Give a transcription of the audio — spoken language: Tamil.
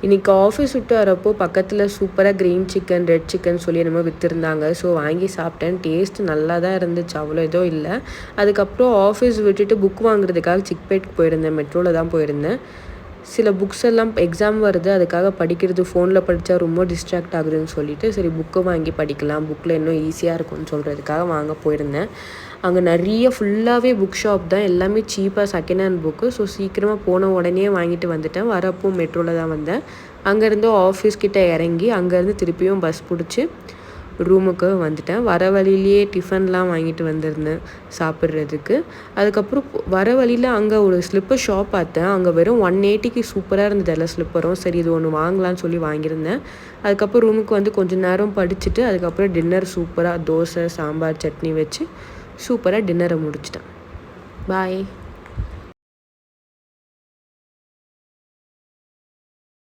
இன்றைக்கி ஆஃபீஸ் விட்டு வரப்போ பக்கத்தில் சூப்பராக க்ரீன் சிக்கன் ரெட் சிக்கன் சொல்லி என்னமோ விற்றுருந்தாங்க. ஸோ வாங்கி சாப்பிட்டேன். டேஸ்ட்டு நல்லா தான் இருந்துச்சு, அவ்வளோ எதுவும் இல்லை. அதுக்கப்புறம் ஆஃபீஸ் விட்டுட்டு புக் வாங்குறதுக்காக சிக்பேட்க்கு போயிருந்தேன். மெட்ரோவில் தான் போயிருந்தேன். சில புக்ஸ் எல்லாம் எக்ஸாம் வருது, அதுக்காக படிக்கிறது ஃபோனில் படித்தா ரொம்ப டிஸ்ட்ராக்ட் ஆகுதுன்னு சொல்லிட்டு சரி புக்கு வாங்கி படிக்கலாம், புக்கில் இன்னும் ஈஸியாக இருக்கும்னு சொல்கிறதுக்காக வாங்க போயிருந்தேன். அங்கே நிறைய ஃபுல்லாகவே புக் ஷாப் தான், எல்லாமே சீப்பாக செகண்ட் ஹேண்ட் புக்கு. ஸோ சீக்கிரமாக போன உடனே வாங்கிட்டு வந்துட்டேன். வரப்போ மெட்ரோவில் தான் வந்தேன். அங்கேருந்து ஆஃபீஸ்கிட்ட இறங்கி அங்கேருந்து திருப்பியும் பஸ் பிடிச்சி ரூமுக்கு வந்துட்டேன். வர வழியிலேயே டிஃபன்லாம் வாங்கிட்டு வந்திருந்தேன் சாப்பிட்றதுக்கு. அதுக்கப்புறம் வர வழியில் அங்கே ஒரு ஸ்லிப்பர் ஷாப் பார்த்தேன். அங்கே வெறும் 180க்கு சூப்பராக இருந்தது எல்லா ஸ்லிப்பரும். சரி இது ஒன்று வாங்கலான்னு சொல்லி வாங்கியிருந்தேன். அதுக்கப்புறம் ரூமுக்கு வந்து கொஞ்சம் நேரம் படிச்சுட்டு அதுக்கப்புறம் டின்னர் சூப்பராக தோசை சாம்பார் சட்னி வச்சு சூப்பராக டின்னரை முடிச்சிட்டேன். பாய்.